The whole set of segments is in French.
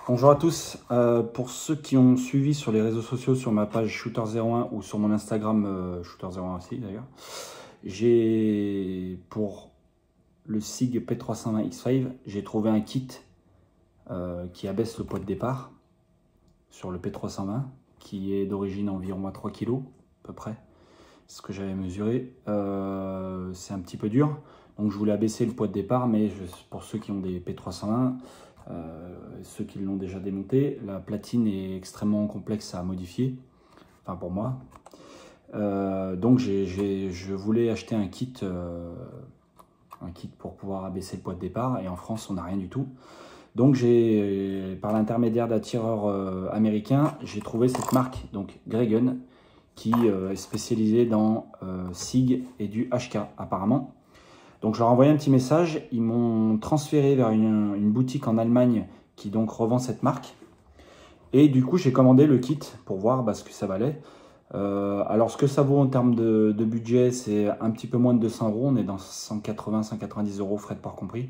Bonjour à tous. Pour ceux qui ont suivi sur les réseaux sociaux, sur ma page Shooter01 ou sur mon Instagram Shooter01 aussi d'ailleurs, j'ai pour le SIG P320 X5, j'ai trouvé un kit qui abaisse le poids de départ sur le P320, qui est d'origine environ à 3 kg à peu près, c'est ce que j'avais mesuré. C'est un petit peu dur, donc je voulais abaisser le poids de départ, mais pour ceux qui ont des P320, ceux qui l'ont déjà démonté, la platine est extrêmement complexe à modifier, enfin pour moi. Donc je voulais acheter un kit pour pouvoir abaisser le poids de départ, et en France on n'a rien du tout. Donc par l'intermédiaire d'un tireur américain, j'ai trouvé cette marque, donc Greygun, qui est spécialisée dans SIG et du HK apparemment. Donc je leur ai envoyé un petit message, ils m'ont transféré vers une boutique en Allemagne qui donc revend cette marque. Et du coup j'ai commandé le kit pour voir ce que ça valait. Alors ce que ça vaut en termes de budget, c'est un petit peu moins de 200 €, on est dans 180-190 €, frais de port compris.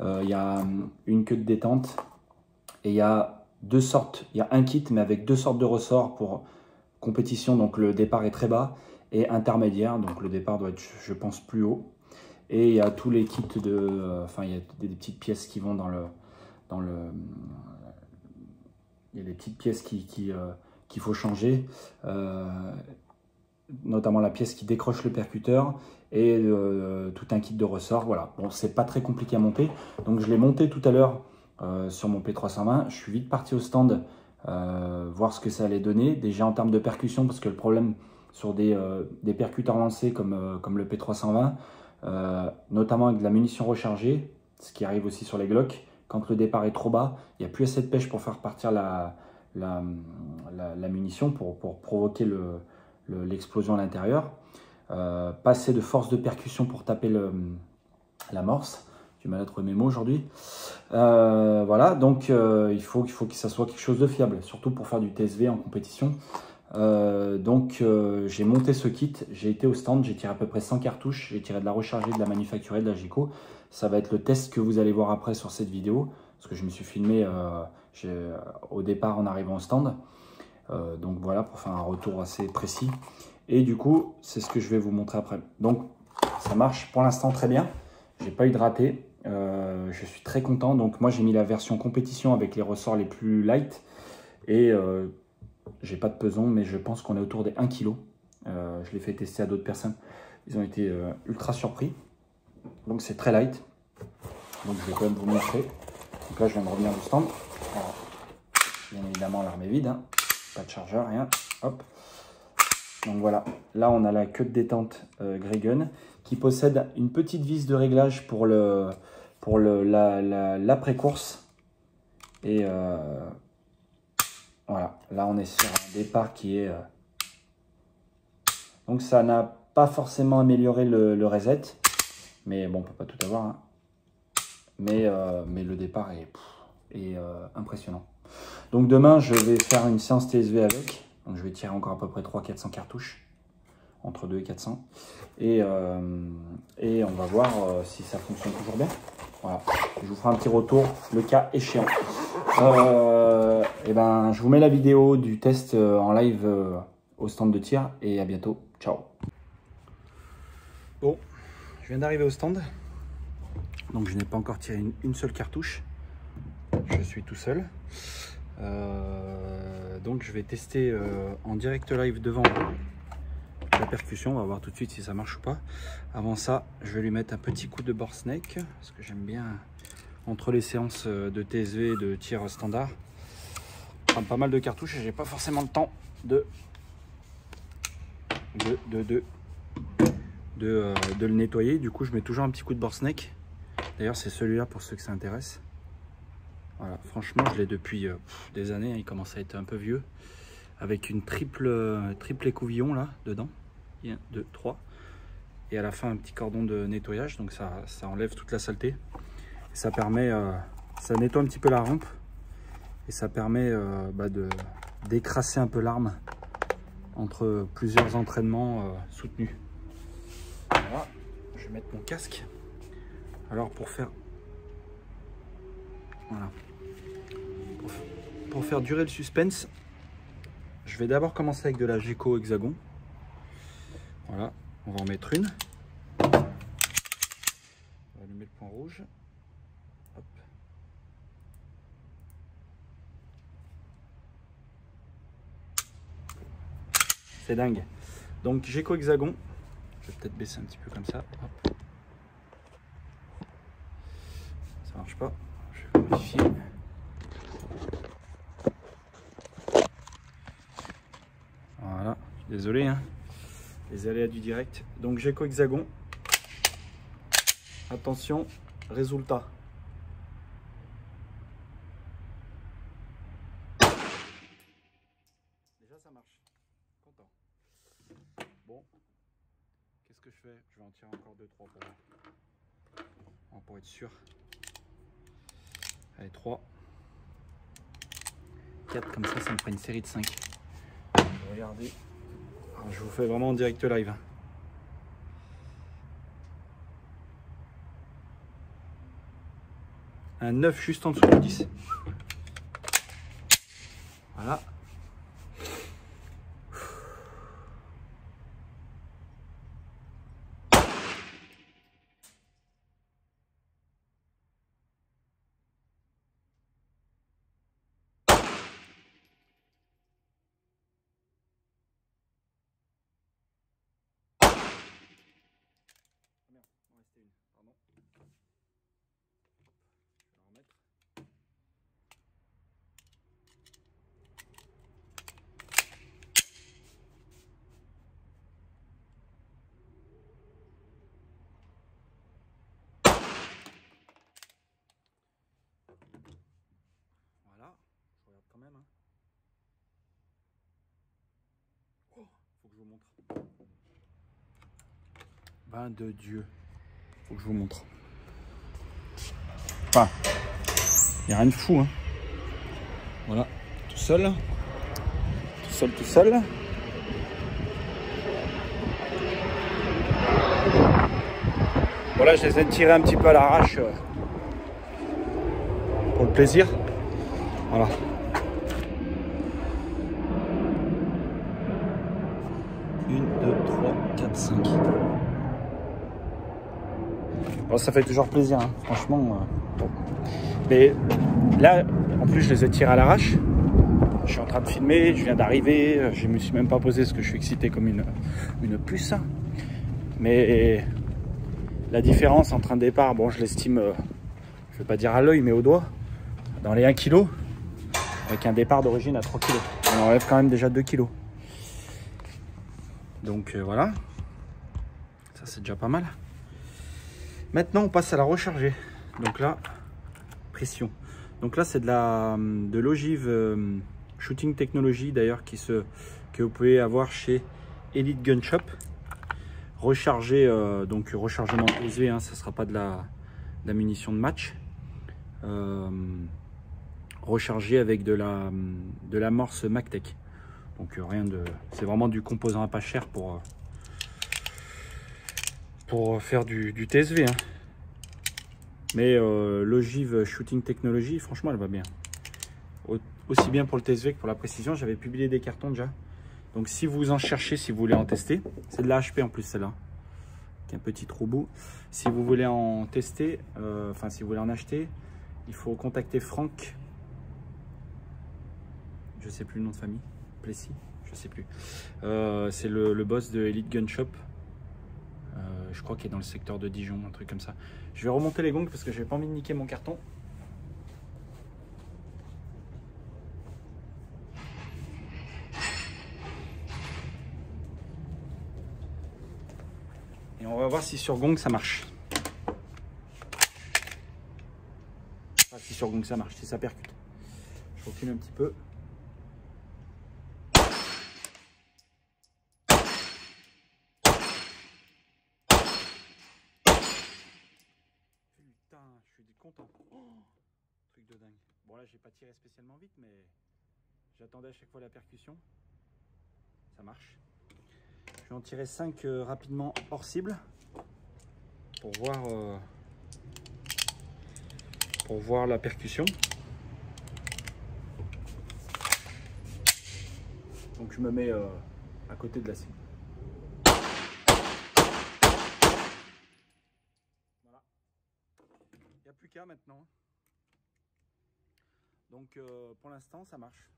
Il y a une queue de détente et il y a deux sortes, il y a un kit mais avec deux sortes de ressorts pour compétition, donc le départ est très bas, et intermédiaire, donc le départ doit être je pense plus haut. Et il y a tous les kits enfin il y a des petites pièces qui vont il y a des petites pièces qu'il faut changer, notamment la pièce qui décroche le percuteur et tout un kit de ressort. Voilà, bon, c'est pas très compliqué à monter, donc je l'ai monté tout à l'heure sur mon P320. Je suis vite parti au stand voir ce que ça allait donner, déjà en termes de percussion, parce que le problème sur des percuteurs lancés comme le P320, notamment avec de la munition rechargée, ce qui arrive aussi sur les Glock, quand le départ est trop bas, il n'y a plus assez de pêche pour faire partir la munition, pour provoquer l'explosion à l'intérieur. Pas assez de force de percussion pour taper l'amorce. Du mal à trouver mes mots aujourd'hui. Voilà, donc il faut que ça soit quelque chose de fiable, surtout pour faire du TSV en compétition. Donc j'ai monté ce kit, j'ai été au stand, j'ai tiré à peu près 100 cartouches, j'ai tiré de la rechargée, de la manufacturée, de la Gico. Ça va être le test que vous allez voir après sur cette vidéo, parce que je me suis filmé au départ en arrivant au stand. Donc voilà, pour faire un retour assez précis. Et du coup, c'est ce que je vais vous montrer après. Donc ça marche pour l'instant très bien, j'ai pas eu de raté. Je suis très content. Donc moi j'ai mis la version compétition avec les ressorts les plus light, et j'ai pas de peson, mais je pense qu'on est autour des 1 kg. Je l'ai fait tester à d'autres personnes, ils ont été ultra surpris. Donc c'est très light, donc je vais quand même vous montrer. Donc là je viens de revenir du stand. Alors, bien évidemment l'arme est vide, hein. Pas de chargeur, rien. Hop. Donc voilà, là on a la queue de détente Greygun, qui possède une petite vis de réglage pour l'après-course. Et voilà, là on est sur un départ qui est... Donc ça n'a pas forcément amélioré le reset, mais bon, on peut pas tout avoir, hein. Mais le départ est impressionnant. Donc demain je vais faire une séance TSV avec, donc je vais tirer encore à peu près 300-400 cartouches, entre 2 et 400, et on va voir si ça fonctionne toujours bien. Voilà, je vous ferai un petit retour le cas échéant. Et ben, je vous mets la vidéo du test en live au stand de tir, et à bientôt. Ciao. Bon, je viens d'arriver au stand, donc je n'ai pas encore tiré une seule cartouche. Je suis tout seul. Donc je vais tester en direct live devant vous la percussion. On va voir tout de suite si ça marche ou pas. Avant ça, je vais lui mettre un petit coup de bore snake, parce que j'aime bien, entre les séances de TSV et de tir standard, prendre pas mal de cartouches, et j'ai pas forcément le temps de le nettoyer. Du coup je mets toujours un petit coup de bore snake. D'ailleurs c'est celui-là pour ceux que ça intéresse. Voilà, franchement je l'ai depuis des années, hein. Il commence à être un peu vieux, avec une triple écouvillon là dedans, 1, 2, 3, et à la fin un petit cordon de nettoyage, donc ça enlève toute la saleté, et ça permet, ça nettoie un petit peu la rampe, et ça permet d'écrasser un peu l'arme entre plusieurs entraînements soutenus. Voilà, je vais mettre mon casque. Alors pour faire pour faire durer le suspense, je vais d'abord commencer avec de la Geco Hexagon. Voilà, on va en mettre une. On va allumer le point rouge. Hop. C'est dingue. Donc Geco Hexagon. Je vais peut-être baisser un petit peu comme ça. Hop. Ça marche pas. Je vais modifier. Voilà. Désolé, hein. Les aléas du direct. Donc Geco Hexagon. Attention, résultat. Déjà ça marche. Content. Bon. Qu'est-ce que je fais? Je vais en tirer encore 2-3 pour être sûr. Allez, 3. 4 comme ça me fera une série de 5. Regardez. Alors, je vous fais vraiment en direct live. Un 9 juste en dessous du 10. Voilà. Pardon. Je vais remettre. Voilà, je regarde quand même. Hein. Oh, faut que je vous montre. Bain de Dieu. Faut que je vous montre. Enfin, il n'y a rien de fou. Hein. Voilà, tout seul. Tout seul. Voilà, je les ai tirés un petit peu à l'arrache pour le plaisir. Voilà. Une, 2, 3, 4, 5. Bon, ça fait toujours plaisir, hein. Franchement. Bon. Mais là, en plus, je les ai tirés à l'arrache. Je suis en train de filmer, je viens d'arriver. Je ne me suis même pas posé parce que je suis excité comme une puce. Mais la différence entre un départ, bon, je l'estime, je ne vais pas dire à l'œil, mais au doigt, dans les 1 kg, avec un départ d'origine à 3 kg. On enlève quand même déjà 2 kg. Donc voilà, ça c'est déjà pas mal. Maintenant, on passe à la recharger. Donc là, pression. Donc là, c'est de l'ogive Shooting Technology, d'ailleurs, que vous pouvez avoir chez Elite Gun Shop. Recharger, donc rechargement TSV, hein, ça ne sera pas de la munition de match. Rechargé avec de l'amorce MacTech. Donc rien de, c'est vraiment du composant à pas cher pour faire du TSV. Hein. Mais l'ogive Shooting Technology, franchement, elle va bien. Aussi bien pour le TSV que pour la précision. J'avais publié des cartons déjà. Donc si vous en cherchez, si vous voulez en tester, c'est de la HP en plus celle-là. Un petit trou bout. Si vous voulez en tester, enfin si vous voulez en acheter, il faut contacter Franck. Je sais plus le nom de famille. Plessis, je sais plus. C'est le boss de Elite Gun Shop. Je crois qu'il est dans le secteur de Dijon, un truc comme ça. Je vais remonter les gongs parce que j'ai pas envie de niquer mon carton. Et on va voir si sur gong ça marche. Enfin, si sur gong ça marche, si ça percute. Je recule un petit peu. Putain, je suis content. Oh, truc de dingue. Bon là, j'ai pas tiré spécialement vite, mais j'attendais à chaque fois la percussion. Ça marche. Je vais en tirer 5 rapidement hors cible pour voir la percussion. Donc je me mets à côté de la cible. Voilà. Il n'y a plus qu'à maintenant. Donc pour l'instant ça marche.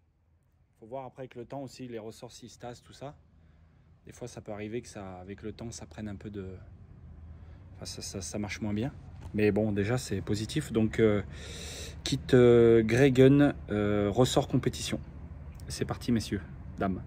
Faut voir après avec le temps aussi les ressorts s'ils se tassent, tout ça. Des fois ça peut arriver que ça, avec le temps ça prenne un peu de... Enfin ça marche moins bien. Mais bon déjà c'est positif. Donc kit Grey Gun ressort compétition. C'est parti messieurs, dames.